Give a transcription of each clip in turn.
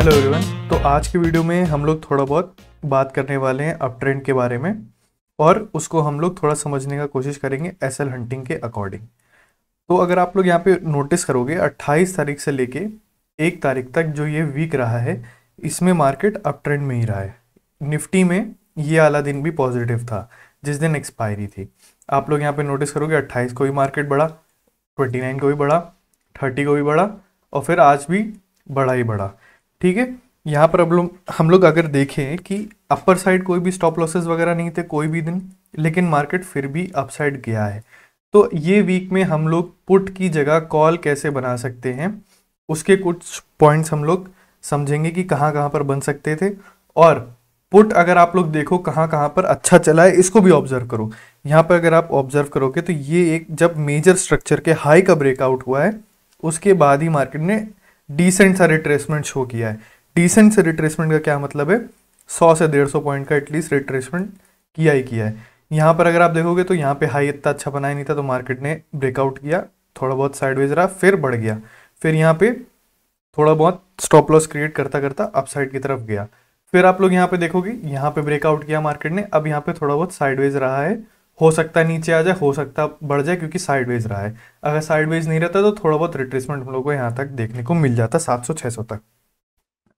Hello everyone. तो आज की वीडियो में हम लोग थोड़ा बहुत बात करने वाले हैं अप ट्रेंड के बारे में और उसको हम लोग थोड़ा समझने का कोशिश करेंगे एसएल हंटिंग के अकॉर्डिंग। तो अगर आप लोग यहाँ पे नोटिस करोगे 28 तारीख से लेके 1 तारीख तक जो ये वीक रहा है इसमें मार्केट अप ट्रेंड में ही रहा है। निफ्टी में ये वाला दिन भी पॉजिटिव था जिस दिन एक्सपायरी थी। आप लोग यहाँ पे नोटिस करोगे 28 को भी मार्केट बढ़ा, 29 को भी बढ़ा, 30 को भी बढ़ा और फिर आज भी बढ़ा ही बढ़ा। ठीक है, यहाँ पर अब हम लोग अगर देखें कि अपर साइड कोई भी स्टॉप लॉसेस वगैरह नहीं थे कोई भी दिन, लेकिन मार्केट फिर भी अपसाइड गया है। तो ये वीक में हम लोग पुट की जगह कॉल कैसे बना सकते हैं उसके कुछ पॉइंट्स हम लोग समझेंगे कि कहाँ कहाँ पर बन सकते थे। और पुट अगर आप लोग देखो कहाँ कहाँ पर अच्छा चला है इसको भी ऑब्जर्व करो। यहाँ पर अगर आप ऑब्जर्व करोगे तो ये एक जब मेजर स्ट्रक्चर के हाई का ब्रेकआउट हुआ है उसके बाद ही मार्केट ने डिसेंट सा रिट्रेसमेंट शो किया है। डिसेंट से रिट्रेसमेंट का क्या मतलब है, 100 से 150 पॉइंट का एटलीस्ट रिट्रेसमेंट किया ही किया है। यहाँ पर अगर आप देखोगे तो यहाँ पे हाई इतना अच्छा बनाया नहीं था तो मार्केट ने ब्रेकआउट किया, थोड़ा बहुत साइडवेज रहा, फिर बढ़ गया, फिर यहाँ पे थोड़ा बहुत स्टॉप लॉस क्रिएट करता करता अपसाइड की तरफ गया। फिर आप लोग यहाँ पे देखोगे यहाँ पे ब्रेकआउट किया मार्केट ने, अब यहाँ पे थोड़ा बहुत साइडवेज रहा है, हो सकता है नीचे आ जाए, हो सकता है बढ़ जाए क्योंकि साइडवेज रहा है। अगर साइडवेज नहीं रहता तो थोड़ा बहुत रिट्रेसमेंट हम लोग को यहाँ तक देखने को मिल जाता 700-600 तक।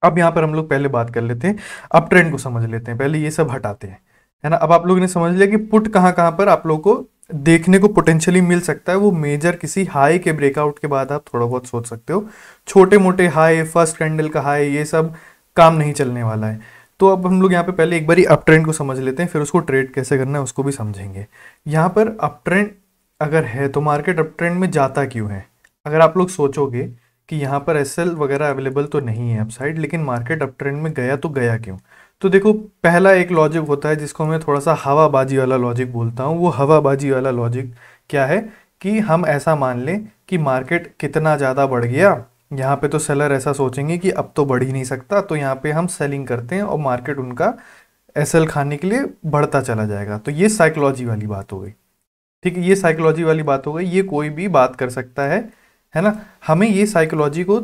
अब यहाँ पर हम लोग पहले बात कर लेते हैं, अप ट्रेंड को समझ लेते हैं, पहले ये सब हटाते हैं, है ना। अब आप लोगों ने समझ लिया कि पुट कहाँ कहाँ पर आप लोग को देखने को पोटेंशियली मिल सकता है। वो मेजर किसी हाई के ब्रेकआउट के बाद आप थोड़ा बहुत सोच सकते हो, छोटे मोटे हाई, फर्स्ट कैंडल का हाई, ये सब काम नहीं चलने वाला है। तो अब हम लोग यहाँ पे पहले एक बारी अप ट्रेंड को समझ लेते हैं, फिर उसको ट्रेड कैसे करना है उसको भी समझेंगे। यहाँ पर अप ट्रेंड अगर है तो मार्केट अप ट्रेंड में जाता क्यों है। अगर आप लोग सोचोगे कि यहाँ पर एसएल वगैरह अवेलेबल तो नहीं है अपसाइड, लेकिन मार्केट अप ट्रेंड में गया तो गया क्यों। तो देखो पहला एक लॉजिक होता है जिसको मैं थोड़ा सा हवाबाजी वाला लॉजिक बोलता हूँ। वो हवाबाजी वाला लॉजिक क्या है कि हम ऐसा मान लें कि मार्केट कितना ज़्यादा बढ़ गया, यहाँ पे तो सेलर ऐसा सोचेंगे कि अब तो बढ़ ही नहीं सकता, तो यहाँ पे हम सेलिंग करते हैं और मार्केट उनका एसएल खाने के लिए बढ़ता चला जाएगा। तो ये साइकोलॉजी वाली बात हो गई। ठीक है, ये साइकोलॉजी वाली बात हो गई, ये कोई भी बात कर सकता है ना। हमें ये साइकोलॉजी को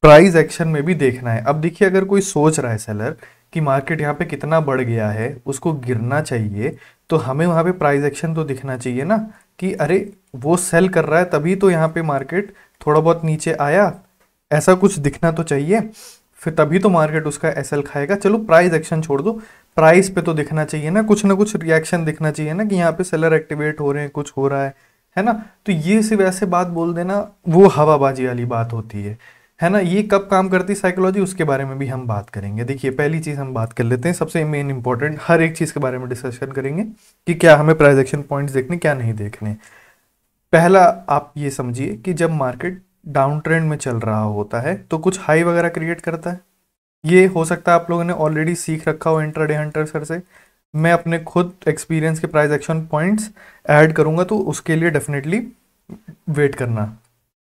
प्राइस एक्शन में भी देखना है। अब देखिए अगर कोई सोच रहा है सेलर कि मार्केट यहाँ पे कितना बढ़ गया है उसको गिरना चाहिए, तो हमें वहाँ पे प्राइस एक्शन तो दिखना चाहिए ना कि अरे वो सेल कर रहा है तभी तो यहाँ पे मार्केट थोड़ा बहुत नीचे आया, ऐसा कुछ दिखना तो चाहिए, फिर तभी तो मार्केट उसका एसएल खाएगा। चलो प्राइस एक्शन छोड़ दो, प्राइस पे तो दिखना चाहिए ना कुछ रिएक्शन दिखना चाहिए ना कि यहाँ पे सेलर एक्टिवेट हो रहे हैं, कुछ हो रहा है ना। तो ये सिर्फ ऐसे बात बोल देना वो हवाबाजी वाली बात होती है ना। ये कब काम करती साइकोलॉजी उसके बारे में भी हम बात करेंगे। देखिए पहली चीज़ हम बात कर लेते हैं, सबसे मेन इंपॉर्टेंट, हर एक चीज़ के बारे में डिस्कशन करेंगे कि क्या हमें प्राइस एक्शन पॉइंट्स देखने क्या नहीं देखने। पहला आप ये समझिए कि जब मार्केट डाउन ट्रेंड में चल रहा होता है तो कुछ हाई वगैरह क्रिएट करता है। ये हो सकता है आप लोगों ने ऑलरेडी सीख रखा हो इंट्राडे हंटर सर से। मैं अपने खुद एक्सपीरियंस के प्राइस एक्शन पॉइंट्स ऐड करूंगा तो उसके लिए डेफिनेटली वेट करना।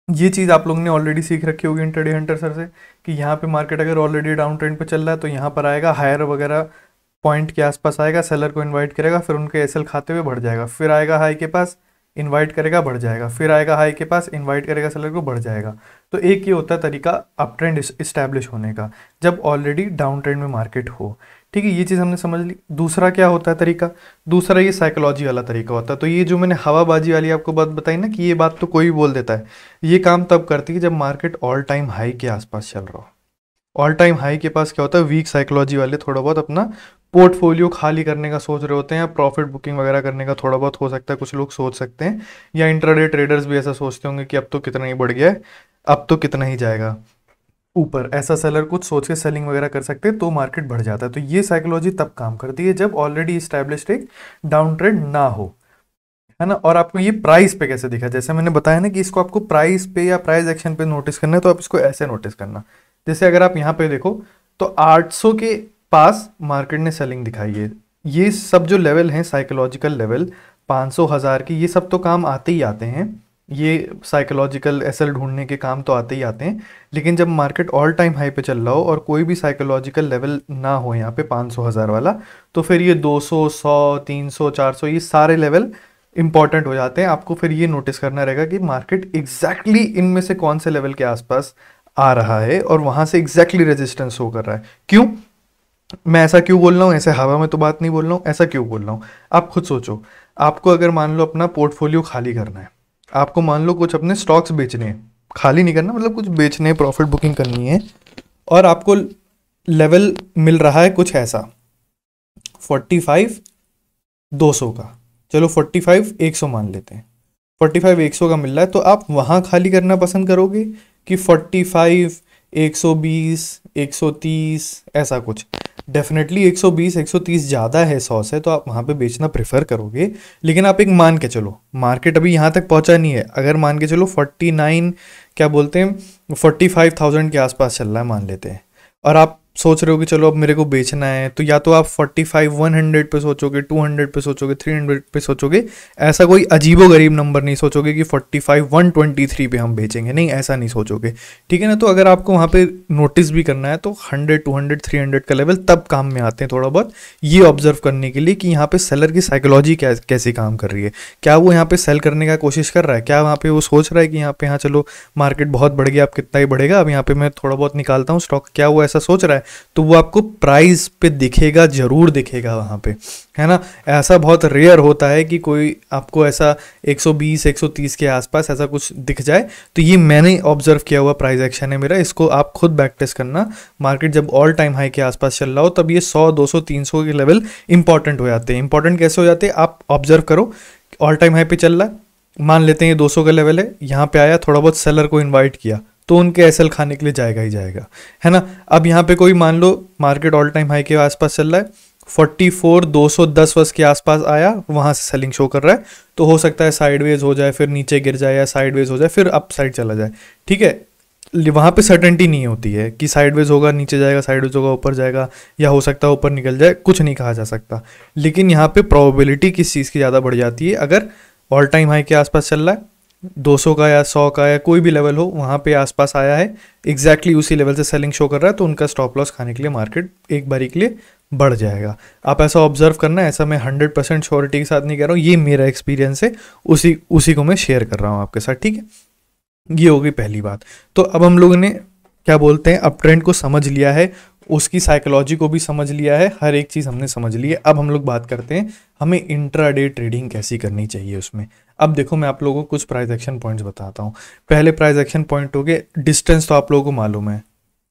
ये चीज़ आप लोगों ने ऑलरेडी सीख रखी होगी इंट्राडे हंटर सर से कि यहाँ पे मार्केट अगर ऑलरेडी डाउन ट्रेंड पे चल रहा है तो यहाँ पर आएगा हायर वगैरह पॉइंट के आसपास आएगा, सेलर को इन्वाइट करेगा, फिर उनके एसएल खाते हुए बढ़ जाएगा, फिर आएगा हाई के पास इनवाइट करेगा बढ़ जाएगा, फिर आएगा हाई के पास इनवाइट करेगा सेलर को बढ़ जाएगा। तो एक ये होता है तरीका अप ट्रेंड इस्टेब्लिश होने का जब ऑलरेडी डाउन ट्रेंड में मार्केट हो। ठीक है, ये चीज़ हमने समझ ली। दूसरा क्या होता है तरीका, दूसरा ये साइकोलॉजी वाला तरीका होता है। तो ये जो मैंने हवाबाजी वाली आपको बात बताई ना कि ये बात तो कोई भी बोल देता है, ये काम तब करती है जब मार्केट ऑल टाइम हाई के आसपास चल रहा हो। ऑल टाइम हाई के पास क्या होता है, वीक साइकोलॉजी वाले थोड़ा बहुत अपना पोर्टफोलियो खाली करने का सोच रहे होते हैं, या प्रॉफिट बुकिंग वगैरह करने का थोड़ा बहुत हो सकता है कुछ लोग सोच सकते हैं, या इंट्राडे ट्रेडर्स भी ऐसा सोचते होंगे कि अब तो कितना ही बढ़ गया है, अब तो कितना ही जाएगा ऊपर, ऐसा सेलर कुछ सोच के सेलिंग वगैरह कर सकते हैं तो मार्केट बढ़ जाता है। तो ये साइकोलॉजी तब काम करती है जब ऑलरेडी इस्टेब्लिश्ड एक डाउन ट्रेंड ना हो, है ना। और आपको ये प्राइस पे कैसे दिखा, जैसे मैंने बताया ना कि इसको आपको प्राइस पे या प्राइस एक्शन पे नोटिस करना है तो आप इसको ऐसे नोटिस करना। जैसे अगर आप यहाँ पे देखो तो 800 के पास मार्केट ने सेलिंग दिखाई है। ये सब जो लेवल हैं साइकोलॉजिकल लेवल 500 1000 की, ये सब तो काम आते ही आते हैं, ये साइकोलॉजिकल एसएल ढूंढने के काम तो आते ही आते हैं। लेकिन जब मार्केट ऑल टाइम हाई पे चल रहा हो और कोई भी साइकोलॉजिकल लेवल ना हो यहाँ पे 500 1000 वाला, तो फिर ये 200 100 300 400 ये सारे लेवल इंपॉर्टेंट हो जाते हैं। आपको फिर ये नोटिस करना रहेगा कि मार्केट एग्जैक्टली इनमें से कौन से लेवल के आसपास आ रहा है और वहां से एग्जैक्टली रेजिस्टेंस शो कर रहा है। क्यों, मैं ऐसा क्यों बोल रहा हूँ, ऐसे हवा में तो बात नहीं बोल रहा हूँ, ऐसा क्यों बोल रहा हूँ, आप खुद सोचो। आपको अगर मान लो अपना पोर्टफोलियो खाली करना है, आपको मान लो कुछ अपने स्टॉक्स बेचने हैं, खाली नहीं करना मतलब कुछ बेचने हैं, प्रॉफिट बुकिंग करनी है, और आपको लेवल मिल रहा है कुछ ऐसा 45-200 का, चलो 45-100 मान लेते हैं, 45-100 का मिल रहा है, तो आप वहाँ खाली करना पसंद करोगे कि 45-120-130 ऐसा कुछ? डेफिनेटली 120-130 ज़्यादा है 100 से, तो आप वहाँ पे बेचना प्रेफर करोगे। लेकिन आप एक मान के चलो, मार्केट अभी यहाँ तक पहुँचा नहीं है, अगर मान के चलो 49 क्या बोलते हैं 45,000 के आसपास चल रहा है मान लेते हैं, और आप सोच रहे हो कि चलो अब मेरे को बेचना है, तो या तो आप 45-100 पे सोचोगे, 200 पे सोचोगे, 300 पे सोचोगे, ऐसा कोई अजीबो गरीब नंबर नहीं सोचोगे कि 45-123 पे हम बेचेंगे, नहीं ऐसा नहीं सोचोगे, ठीक है ना। तो अगर आपको वहाँ पे नोटिस भी करना है तो 100-200-300 का लेवल तब काम में आते हैं थोड़ा बहुत, ये ऑब्जर्व करने के लिए कि यहाँ पे सेलर की साइकोलॉजी कैसी काम कर रही है, क्या वो यहाँ पे सेल करने का कोशिश कर रहा है, क्या वहाँ पे वो सोच रहा है कि यहाँ पे, हाँ चलो मार्केट बहुत बढ़ गया, अब कितना ही बढ़ेगा, अब यहाँ पे मैं थोड़ा बहुत निकालता हूँ स्टॉक, क्या वो ऐसा सोच रहा है? तो वो आपको प्राइस पे दिखेगा, जरूर दिखेगा वहाँ पे, है ना। ऐसा बहुत रेयर होता है कि कोई आपको ऐसा 120-130 के आसपास ऐसा कुछ दिख जाए। तो ये मैंने ऑब्जर्व किया हुआ प्राइस एक्शन है मेरा, इसको आप खुद बैक टेस्ट करना। मार्केट जब ऑल टाइम हाई के आसपास चल रहा हो तब ये 100-200-300 के लेवल इंपॉर्टेंट हो जाते हैं। इंपॉर्टेंट कैसे हो जाते हैं, आप ऑब्जर्व करो, ऑल टाइम हाई पे चल रहा है, मान लेते हैं ये 200 का लेवल है, यहाँ पे आया, थोड़ा बहुत सेलर को इन्वाइट किया, तो उनके एसएल खाने के लिए जाएगा ही जाएगा, है ना। अब यहाँ पे कोई मान लो मार्केट ऑल टाइम हाई के आसपास चल रहा है, 44,210 वर्ष के आसपास आया, वहाँ से सेलिंग शो कर रहा है, तो हो सकता है साइडवेज हो जाए, फिर नीचे गिर जाए, या साइडवेज हो जाए फिर अप साइड चला जाए, ठीक है। वहाँ पे सर्टेनिटी नहीं होती है कि साइडवेज होगा नीचे जाएगा, साइडवेज होगा ऊपर जाएगा, या हो सकता है ऊपर निकल जाए, कुछ नहीं कहा जा सकता। लेकिन यहाँ पे प्रोबेबिलिटी किस चीज़ की ज़्यादा बढ़ जाती है, अगर ऑल टाइम हाई के आसपास चल रहा है, 200 का या 100 का या कोई भी लेवल हो, वहाँ पे आसपास आया है, एग्जैक्टली उसी लेवल से सेलिंग शो कर रहा है, तो उनका स्टॉप लॉस खाने के लिए मार्केट एक बारी के लिए बढ़ जाएगा। आप ऐसा ऑब्जर्व करना है, ऐसा मैं 100% श्योरिटी के साथ नहीं कह रहा हूँ, ये मेरा एक्सपीरियंस है, उसी को मैं शेयर कर रहा हूँ आपके साथ, ठीक है। ये होगी पहली बात। तो अब हम लोगों ने क्या बोलते हैं, अप ट्रेंड को समझ लिया है, उसकी साइकोलॉजी को भी समझ लिया है, हर एक चीज़ हमने समझ ली है। अब हम लोग बात करते हैं हमें इंट्राडे ट्रेडिंग कैसी करनी चाहिए उसमें। अब देखो मैं आप लोगों को कुछ प्राइस एक्शन पॉइंट्स बताता हूँ। पहले प्राइस एक्शन पॉइंट हो गए डिस्टेंस, तो आप लोगों को मालूम है,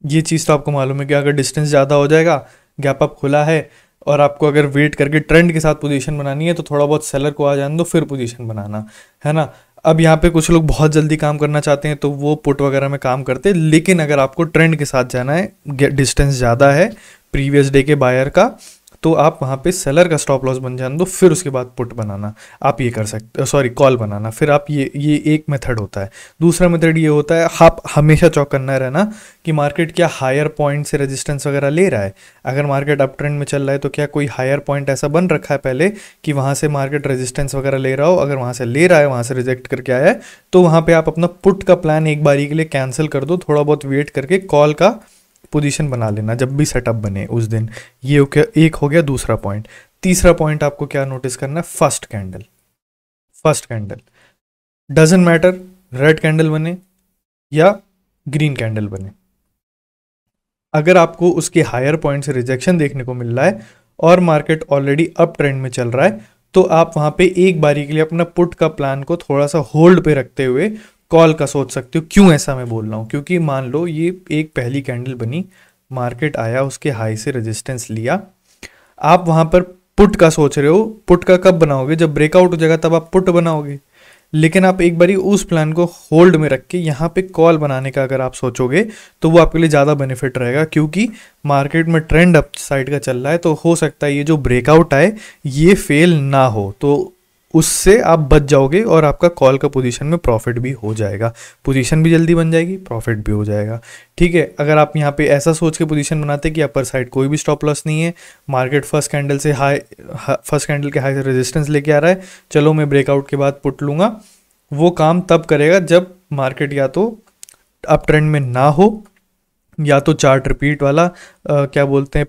ये चीज़ तो आपको मालूम है कि अगर डिस्टेंस ज़्यादा हो जाएगा, गैप अप खुला है, और आपको अगर वेट करके ट्रेंड के साथ पोजीशन बनानी है, तो थोड़ा बहुत सेलर को आ जाने दो, फिर पोजीशन बनाना, है ना। अब यहाँ पे कुछ लोग बहुत जल्दी काम करना चाहते हैं, तो वो पुट वगैरह में काम करते हैं, लेकिन अगर आपको ट्रेंड के साथ जाना है, डिस्टेंस ज़्यादा है प्रीवियस डे के बायर का, तो आप वहाँ पे सेलर का स्टॉप लॉस बन जाने दो, फिर उसके बाद पुट बनाना, आप ये कर सकते, सॉरी कॉल बनाना, फिर आप ये एक मेथड होता है। दूसरा मेथड ये होता है, आप हमेशा चौक करना रहना कि मार्केट क्या हायर पॉइंट से रेजिस्टेंस वगैरह ले रहा है। अगर मार्केट अप ट्रेंड में चल रहा है तो क्या कोई हायर पॉइंट ऐसा बन रखा है पहले कि वहाँ से मार्केट रेजिस्टेंस वगैरह ले रहा हो, अगर वहाँ से ले रहा है, वहाँ से रिजेक्ट करके आया है, तो वहाँ पर आप अपना पुट का प्लान एक बारी के लिए कैंसिल कर दो, थोड़ा बहुत वेट करके कॉल का पोजीशन बना लेना जब भी सेटअप बने उस दिन। ये एक हो गया दूसरा पॉइंट। तीसरा पॉइंट आपको क्या नोटिस करना है, first candle doesn't matter, red candle बने या ग्रीन कैंडल बने, अगर आपको उसके हायर पॉइंट से रिजेक्शन देखने को मिल रहा है और मार्केट ऑलरेडी अप ट्रेंड में चल रहा है, तो आप वहां पे एक बारी के लिए अपना पुट का प्लान को थोड़ा सा होल्ड पे रखते हुए कॉल का सोच सकते हो। क्यों ऐसा मैं बोल रहा हूँ, क्योंकि मान लो ये एक पहली कैंडल बनी, मार्केट आया, उसके हाई से रेजिस्टेंस लिया, आप वहां पर पुट का सोच रहे हो। पुट का कब बनाओगे, जब ब्रेकआउट हो जाएगा तब आप पुट बनाओगे, लेकिन आप एक बारी उस प्लान को होल्ड में रख के यहाँ पे कॉल बनाने का अगर आप सोचोगे तो वो आपके लिए ज़्यादा बेनिफिट रहेगा, क्योंकि मार्केट में ट्रेंड अप साइड का चल रहा है, तो हो सकता है ये जो ब्रेकआउट आए ये फेल ना हो, तो उससे आप बच जाओगे और आपका कॉल का पोजीशन में प्रॉफिट भी हो जाएगा, पोजीशन भी जल्दी बन जाएगी, प्रॉफिट भी हो जाएगा, ठीक है। अगर आप यहाँ पे ऐसा सोच के पोजीशन बनाते कि अपर साइड कोई भी स्टॉप लॉस नहीं है, मार्केट फर्स्ट कैंडल के हाई से रेजिस्टेंस लेके आ रहा है, चलो मैं ब्रेकआउट के बाद पुट लूँगा, वो काम तब करेगा जब मार्केट या तो अप ट्रेंड में ना हो, या तो चार्ट रिपीट वाला क्या बोलते हैं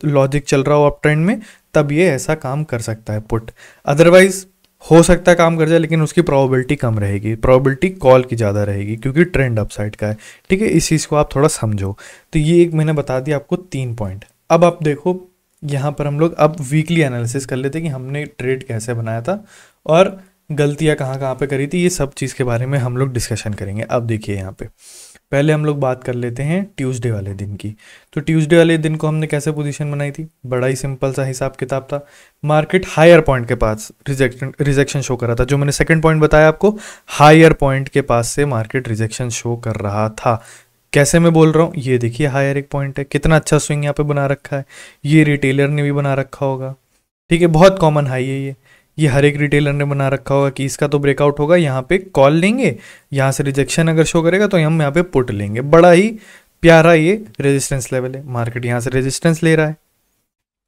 लॉजिक चल रहा हो अप ट्रेंड में, तब ये ऐसा काम कर सकता है पुट। अदरवाइज हो सकता है काम कर जाए, लेकिन उसकी प्रोबेबिलिटी कम रहेगी, प्रोबेबिलिटी कॉल की ज़्यादा रहेगी क्योंकि ट्रेंड अपसाइड का है। ठीक है, इस चीज़ को आप थोड़ा समझो। तो ये एक मैंने बता दिया आपको 3 पॉइंट। अब आप देखो यहाँ पर हम लोग अब वीकली एनालिसिस कर लेते हैं कि हमने ट्रेड कैसे बनाया था और गलतियाँ कहाँ कहाँ पे करी थी, ये सब चीज़ के बारे में हम लोग डिस्कशन करेंगे। अब देखिए यहाँ पे पहले हम लोग बात कर लेते हैं ट्यूसडे वाले दिन की। तो ट्यूसडे वाले दिन को हमने कैसे पोजीशन बनाई थी, बड़ा ही सिंपल सा हिसाब किताब था। मार्केट हायर पॉइंट के पास रिजेक्शन शो कर रहा था, जो मैंने सेकंड पॉइंट बताया आपको, हायर पॉइंट के पास से मार्केट रिजेक्शन शो कर रहा था। कैसे मैं बोल रहा हूँ, ये देखिए हायर एक पॉइंट है, कितना अच्छा स्विंग यहाँ पे बना रखा है, ये रिटेलर ने भी बना रखा होगा। ठीक है, बहुत कॉमन हाई है ये हर एक रिटेलर ने बना रखा होगा कि इसका तो ब्रेकआउट होगा, यहाँ पे कॉल लेंगे, यहाँ से रिजेक्शन अगर शो करेगा तो हम यहाँ पे पुट लेंगे। बड़ा ही प्यारा ये रेजिस्टेंस लेवल है, मार्केट यहाँ से रेजिस्टेंस ले रहा है।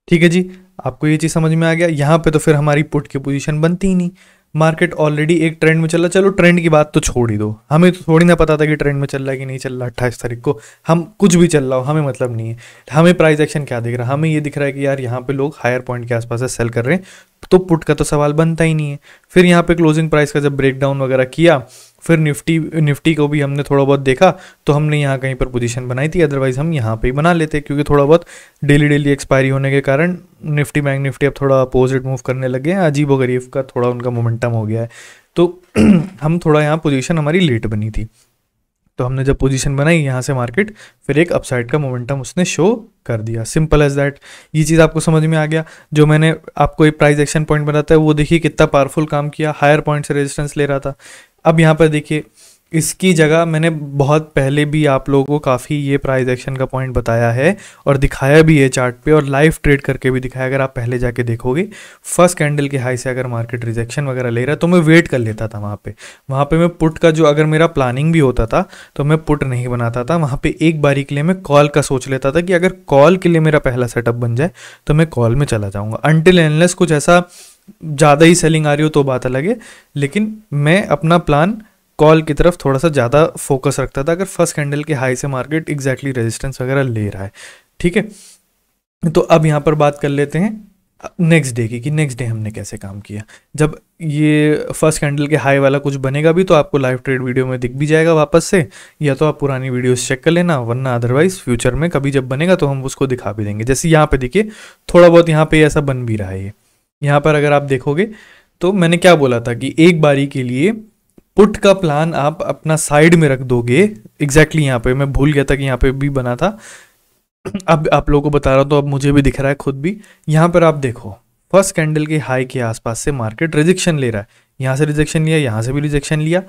ठीक है जी, आपको ये चीज़ समझ में आ गया। यहाँ पे तो फिर हमारी पुट की पोजीशन बनती ही नहीं, मार्केट ऑलरेडी एक ट्रेंड में चल रहा। चलो ट्रेंड की बात तो छोड़ ही दो, हमें तो थोड़ी ना पता था कि ट्रेंड में चल रहा है कि नहीं चल रहा। 28 तारीख को हम कुछ भी चल रहा हो हमें मतलब नहीं है, हमें प्राइस एक्शन क्या दिख रहा है, हमें ये दिख रहा है कि यार यहाँ पे लोग हायर पॉइंट के आसपास से सेल कर रहे हैं, तो पुट का तो सवाल बनता ही नहीं है। फिर यहाँ पे क्लोजिंग प्राइस का जब ब्रेकडाउन वगैरह किया, फिर निफ्टी को भी हमने थोड़ा बहुत देखा, तो हमने यहाँ कहीं पर पोजीशन बनाई थी, अदरवाइज हम यहाँ पे ही बना लेते, क्योंकि थोड़ा बहुत डेली एक्सपायरी होने के कारण निफ्टी बैंक निफ्टी अब थोड़ा अपोजिट मूव करने लगे हैं, अजीब व गरीब का थोड़ा उनका मोमेंटम हो गया है। तो हम थोड़ा यहाँ पोजीशन हमारी लेट बनी थी, तो हमने जब पोजीशन बनाई यहाँ से मार्केट फिर एक अपसाइड का मोमेंटम उसने शो कर दिया, सिंपल एज दैट। ये चीज़ आपको समझ में आ गया। जो मैंने आपको एक प्राइस एक्शन पॉइंट बताता है वो देखिए कितना पावरफुल काम किया, हायर पॉइंट से रेजिस्टेंस ले रहा था। अब यहाँ पर देखिए इसकी जगह मैंने बहुत पहले भी आप लोगों को काफ़ी ये प्राइस एक्शन का पॉइंट बताया है और दिखाया भी है चार्ट पे, और लाइव ट्रेड करके भी दिखाया। अगर आप पहले जाके देखोगे फर्स्ट कैंडल के हाई से अगर मार्केट रिजेक्शन वगैरह ले रहा है तो मैं वेट कर लेता था वहाँ पे मैं पुट का जो अगर मेरा प्लानिंग भी होता था तो मैं पुट नहीं बनाता था, वहाँ पे एक बारी के लिए मैं कॉल का सोच लेता था कि अगर कॉल के लिए मेरा पहला सेटअप बन जाए तो मैं कॉल में चला जाऊँगा। अनटिल एनलेस कुछ ऐसा ज़्यादा ही सेलिंग आ रही हो तो बात अलग है, लेकिन मैं अपना प्लान कॉल की तरफ थोड़ा सा ज़्यादा फोकस रखता था अगर फर्स्ट कैंडल के हाई से मार्केट एग्जैक्टली रेजिस्टेंस वगैरह ले रहा है। ठीक है, तो अब यहाँ पर बात कर लेते हैं नेक्स्ट डे की, कि नेक्स्ट डे हमने कैसे काम किया। जब ये फर्स्ट कैंडल के हाई वाला कुछ बनेगा भी तो आपको लाइव ट्रेड वीडियो में दिख भी जाएगा वापस से, या तो आप पुरानी वीडियोस चेक कर लेना, वरना अदरवाइज फ्यूचर में कभी जब बनेगा तो हम उसको दिखा भी देंगे। जैसे यहाँ पे देखिए थोड़ा बहुत यहाँ पे ऐसा बन भी रहा है। यहाँ पर अगर आप देखोगे तो मैंने क्या बोला था कि एक बारी के लिए पुट का प्लान आप अपना साइड में रख दोगे। एग्जैक्टली यहाँ पे मैं भूल गया था कि यहाँ पे भी बना था, अब आप लोगों को बता रहा हूँ तो अब मुझे भी दिख रहा है खुद भी। यहाँ पर आप देखो फर्स्ट कैंडल के हाई के आसपास से मार्केट रिजेक्शन ले रहा है, यहाँ से रिजेक्शन लिया, यहाँ से भी रिजेक्शन लिया,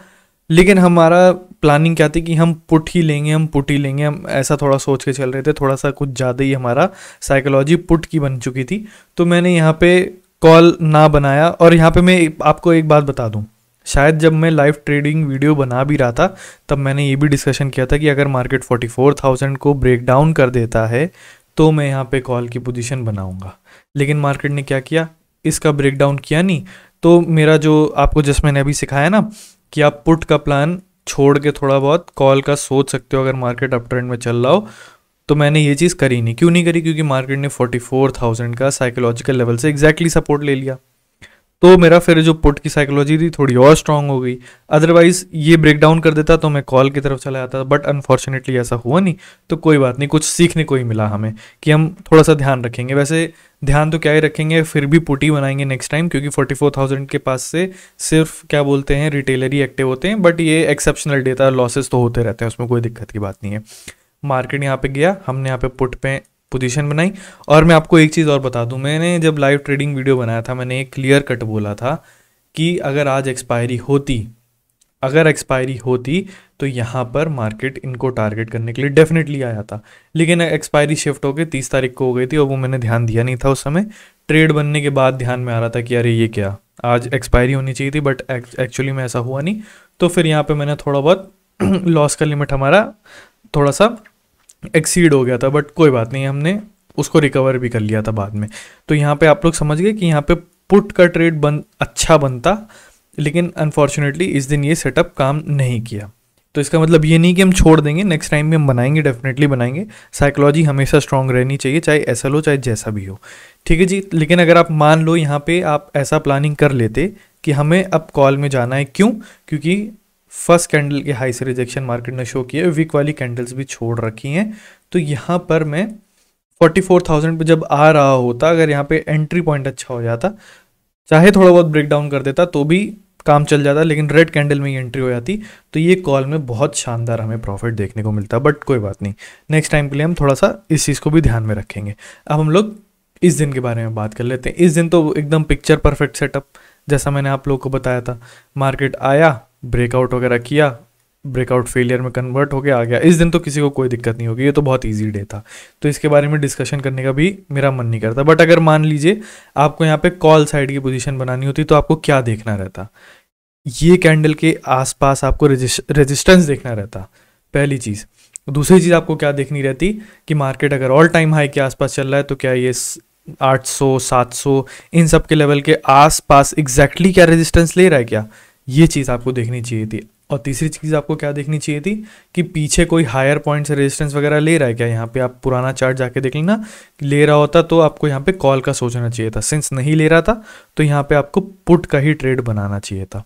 लेकिन हमारा प्लानिंग क्या थी कि हम पुट ही लेंगे, हम ऐसा थोड़ा सोच के चल रहे थे, थोड़ा सा कुछ ज़्यादा ही हमारा साइकोलॉजी पुट की बन चुकी थी, तो मैंने यहाँ पे कॉल ना बनाया। और यहाँ पे मैं आपको एक बात बता दूँ, शायद जब मैं लाइव ट्रेडिंग वीडियो बना भी रहा था तब मैंने ये भी डिस्कशन किया था कि अगर मार्केट 44,000 को ब्रेक डाउन कर देता है तो मैं यहाँ पे कॉल की पोजीशन बनाऊंगा, लेकिन मार्केट ने क्या किया, इसका ब्रेक डाउन किया नहीं। तो मेरा जो आपको जस्ट मैंने अभी सिखाया ना कि आप पुट का प्लान छोड़ के थोड़ा बहुत कॉल का सोच सकते हो अगर मार्केट अप ट्रेंड में चल रहा हो, तो मैंने ये चीज़ करी नहीं। क्यों नहीं करी, क्योंकि मार्केट ने 44,000 का साइकोलॉजिकल लेवल से एग्जैक्टली सपोर्ट ले लिया, तो मेरा फिर जो पुट की साइकोलॉजी थी थोड़ी और स्ट्रांग हो गई। अदरवाइज ये ब्रेक डाउन कर देता तो मैं कॉल की तरफ चला जाता, बट अनफॉर्चुनेटली ऐसा हुआ नहीं, तो कोई बात नहीं, कुछ सीखने को ही मिला हमें कि हम थोड़ा सा ध्यान रखेंगे। वैसे ध्यान तो क्या ही रखेंगे, फिर भी पुट ही बनाएंगे नेक्स्ट टाइम, क्योंकि 44,000 के पास से सिर्फ क्या बोलते हैं रिटेलर ही एक्टिव होते हैं, बट ये एक्सेप्शनल डेटा, लॉसेस तो होते रहते हैं, उसमें कोई दिक्कत की बात नहीं है। मार्केट यहाँ पे गया, हमने यहाँ पे पुट पे पोजीशन बनाई। और मैं आपको एक चीज़ और बता दूं, मैंने जब लाइव ट्रेडिंग वीडियो बनाया था मैंने एक क्लियर कट बोला था कि अगर आज एक्सपायरी होती तो यहाँ पर मार्केट इनको टारगेट करने के लिए डेफिनेटली आया था, लेकिन एक्सपायरी शिफ्ट होकर 30 तारीख को हो गई थी और वो मैंने ध्यान दिया नहीं था उस समय। ट्रेड बनने के बाद ध्यान में आ रहा था कि अरे ये क्या, आज एक्सपायरी होनी चाहिए थी, बट एक्चुअली में ऐसा हुआ नहीं। तो फिर यहाँ पर मैंने थोड़ा बहुत लॉस का लिमिट हमारा थोड़ा सा एक्सीड हो गया था, बट कोई बात नहीं, हमने उसको रिकवर भी कर लिया था बाद में। तो यहाँ पे आप लोग समझ गए कि यहाँ पे पुट का ट्रेड अच्छा बनता, लेकिन अनफॉर्चुनेटली इस दिन ये सेटअप काम नहीं किया। तो इसका मतलब ये नहीं कि हम छोड़ देंगे, नेक्स्ट टाइम भी हम बनाएंगे, डेफिनेटली बनाएंगे। साइकोलॉजी हमेशा स्ट्रांग रहनी चाहिए, चाहे ऐसा लो चाहे जैसा भी हो, ठीक है जी। लेकिन अगर आप मान लो यहाँ पे आप ऐसा प्लानिंग कर लेते कि हमें अब कॉल में जाना है। क्यों? क्योंकि फर्स्ट कैंडल के हाई से रिजेक्शन मार्केट ने शो किया है, वीक वाली कैंडल्स भी छोड़ रखी हैं। तो यहाँ पर मैं 44,000 पे जब आ रहा होता, अगर यहाँ पे एंट्री पॉइंट अच्छा हो जाता, चाहे थोड़ा बहुत ब्रेक डाउन कर देता तो भी काम चल जाता, लेकिन रेड कैंडल में ही एंट्री हो जाती, तो ये कॉल में बहुत शानदार हमें प्रॉफिट देखने को मिलता। बट कोई बात नहीं, नेक्स्ट टाइम के लिए हम थोड़ा सा इस चीज़ को भी ध्यान में रखेंगे। अब हम लोग इस दिन के बारे में बात कर लेते हैं। इस दिन तो एकदम पिक्चर परफेक्ट सेटअप, जैसा मैंने आप लोगों को बताया था। मार्केट आया, ब्रेकआउट वगैरह किया, ब्रेकआउट फेलियर में कन्वर्ट हो गया, आ गया। इस दिन तो किसी को कोई दिक्कत नहीं होगी, ये तो बहुत इजी डे था, तो इसके बारे में डिस्कशन करने का भी मेरा मन नहीं करता। बट अगर मान लीजिए आपको यहाँ पे कॉल साइड की पोजीशन बनानी होती तो आपको क्या देखना रहता? ये कैंडल के आसपास आपको रेजिस्टेंस देखना रहता, पहली चीज़। दूसरी चीज़ आपको क्या देखनी रहती कि मार्केट अगर ऑल टाइम हाई के आसपास चल रहा है तो क्या ये 800 700 इन सब के लेवल के आसपास एग्जैक्टली क्या रेजिस्टेंस ले रहा है क्या, ये चीज़ आपको देखनी चाहिए थी। और तीसरी चीज़ आपको क्या देखनी चाहिए थी कि पीछे कोई हायर पॉइंट से रेजिस्टेंस वगैरह ले रहा है क्या। यहाँ पे आप पुराना चार्ट जाके देख लेना, ले रहा होता तो आपको यहाँ पे कॉल का सोचना चाहिए था। सिंस नहीं ले रहा था तो यहाँ पे आपको पुट का ही ट्रेड बनाना चाहिए था।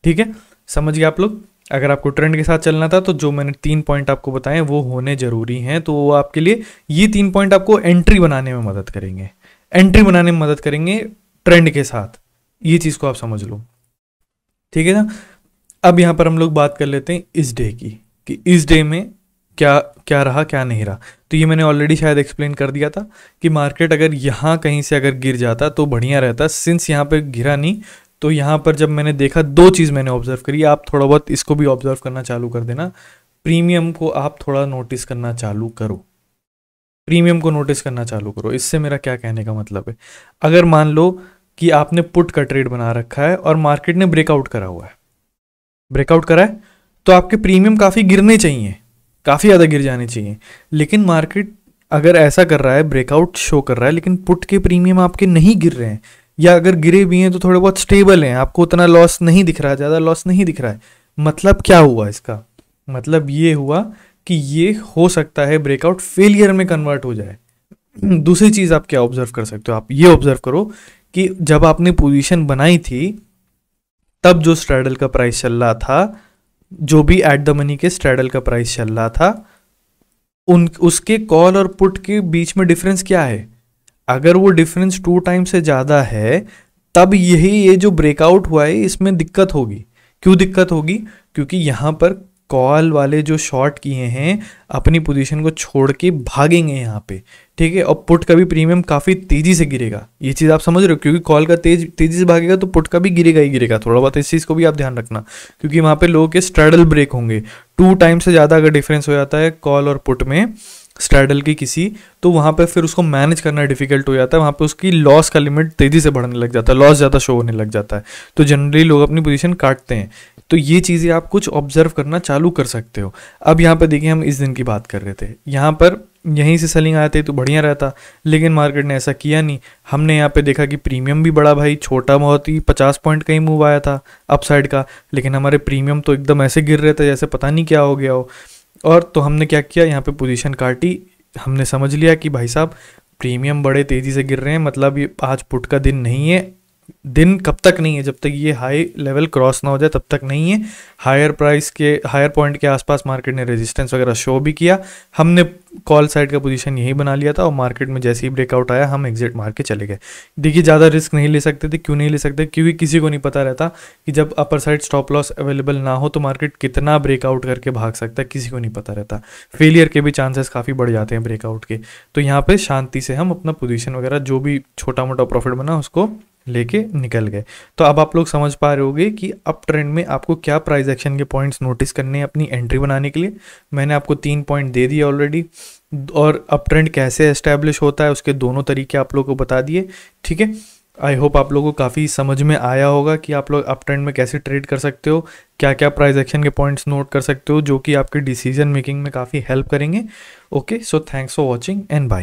ठीक है, समझ गए आप लोग? अगर आपको ट्रेंड के साथ चलना था तो जो मैंने 3 पॉइंट आपको बताए वो होने जरूरी हैं, तो वो आपके लिए ये 3 पॉइंट आपको एंट्री बनाने में मदद करेंगे, एंट्री बनाने में मदद करेंगे ट्रेंड के साथ। ये चीज़ को आप समझ लो, ठीक है ना। अब यहाँ पर हम लोग बात कर लेते हैं इस डे की, कि इस डे में क्या क्या रहा क्या नहीं रहा। तो ये मैंने ऑलरेडी शायद एक्सप्लेन कर दिया था कि मार्केट अगर यहाँ कहीं से अगर गिर जाता तो बढ़िया रहता। सिंस यहाँ पे गिरा नहीं, तो यहाँ पर जब मैंने देखा, 2 चीज़ मैंने ऑब्जर्व करी, आप थोड़ा बहुत इसको भी ऑब्जर्व करना चालू कर देना। प्रीमियम को आप थोड़ा नोटिस करना चालू करो, प्रीमियम को नोटिस करना चालू करो। इससे मेरा क्या कहने का मतलब है, अगर मान लो कि आपने पुट का ट्रेड बना रखा है और मार्केट ने ब्रेकआउट करा हुआ है, ब्रेकआउट करा है, तो आपके प्रीमियम काफ़ी गिरने चाहिए, काफ़ी ज़्यादा गिर जाने चाहिए। लेकिन मार्केट अगर ऐसा कर रहा है, ब्रेकआउट शो कर रहा है, लेकिन पुट के प्रीमियम आपके नहीं गिर रहे हैं, या अगर गिरे भी हैं तो थोड़े बहुत स्टेबल हैं, आपको उतना लॉस नहीं दिख रहा है, ज़्यादा लॉस नहीं दिख रहा है। मतलब क्या हुआ इसका? मतलब ये हुआ कि ये हो सकता है ब्रेकआउट फेलियर में कन्वर्ट हो जाए। दूसरी चीज़ आप क्या ऑब्जर्व कर सकते हो, आप ये ऑब्जर्व करो कि जब आपने पोजीशन बनाई थी तब जो स्ट्रैडल का प्राइस चल रहा था, जो भी एट द मनी के स्ट्रैडल का प्राइस चल रहा था, उसके कॉल और पुट के बीच में डिफरेंस क्या है? अगर वो डिफरेंस 2 टाइम से ज़्यादा है तब यही ये जो ब्रेकआउट हुआ है इसमें दिक्कत होगी। क्यों दिक्कत होगी? क्योंकि यहाँ पर कॉल वाले जो शॉर्ट किए हैं अपनी पोजीशन को छोड़ के भागेंगे यहाँ पे, ठीक है। और पुट का भी प्रीमियम काफ़ी तेज़ी से गिरेगा, ये चीज़ आप समझ रहे हो, क्योंकि कॉल का तेज़ी से भागेगा तो पुट का भी गिरेगा ही गिरेगा। थोड़ा बहुत इस चीज़ को भी आप ध्यान रखना, क्योंकि वहाँ पे लोगों के स्ट्रैडल ब्रेक होंगे। 2 टाइम से ज़्यादा अगर डिफरेंस हो जाता है कॉल और पुट में स्ट्रैडल की किसी, तो वहाँ पे फिर उसको मैनेज करना डिफिकल्ट हो जाता है। वहाँ पे उसकी लॉस का लिमिट तेज़ी से बढ़ने लग जाता है, लॉस ज़्यादा शो होने लग जाता है, तो जनरली लोग अपनी पोजीशन काटते हैं। तो ये चीज़ें आप कुछ ऑब्जर्व करना चालू कर सकते हो। अब यहाँ पर देखिए, हम इस दिन की बात कर रहे थे, यहाँ पर यहीं से सेलिंग आते तो बढ़िया रहता, लेकिन मार्केट ने ऐसा किया नहीं। हमने यहाँ पे देखा कि प्रीमियम भी बड़ा भाई, छोटा बहुत ही 50 पॉइंट का ही मूव आया था अपसाइड का, लेकिन हमारे प्रीमियम तो एकदम ऐसे गिर रहे थे जैसे पता नहीं क्या हो गया हो। और तो हमने क्या किया, यहाँ पे पोजीशन काटी। हमने समझ लिया कि भाई साहब प्रीमियम बड़े तेज़ी से गिर रहे हैं, मतलब ये आज पुट का दिन नहीं है। दिन कब तक नहीं है? जब तक ये हाई लेवल क्रॉस ना हो जाए तब तक नहीं है। हायर प्राइस के, हायर पॉइंट के आसपास मार्केट ने रेजिस्टेंस वगैरह शो भी किया। हमने कॉल साइड का पोजीशन यही बना लिया था और मार्केट में जैसे ही ब्रेकआउट आया हम एग्जिट मार के चले गए। देखिए, ज़्यादा रिस्क नहीं ले सकते थे। क्यों नहीं ले सकते? क्योंकि किसी को नहीं पता रहता कि जब upper side stop loss available ना हो तो मार्केट कितना ब्रेकआउट करके भाग सकता है, किसी को नहीं पता रहता। फेलियर के भी चांसेस काफ़ी बढ़ जाते हैं ब्रेकआउट के। तो यहाँ पर शांति से हम अपना पोजीशन वगैरह जो भी छोटा मोटा प्रॉफिट बना उसको लेके निकल गए। तो अब आप लोग समझ पा रहे होंगे कि अप ट्रेंड में आपको क्या प्राइस एक्शन के पॉइंट्स नोटिस करने हैं अपनी एंट्री बनाने के लिए। मैंने आपको 3 पॉइंट दे दिए ऑलरेडी, और अप ट्रेंड कैसे एस्टैब्लिश होता है उसके दोनों तरीके आप लोगों को बता दिए, ठीक है। आई होप आप लोगों को काफ़ी समझ में आया होगा कि आप लोग अप ट्रेंड में कैसे ट्रेड कर सकते हो, क्या क्या प्राइस एक्शन के पॉइंट्स नोट कर सकते हो, जो कि आपके डिसीजन मेकिंग में काफ़ी हेल्प करेंगे। Okay, so thanks for watching and bye.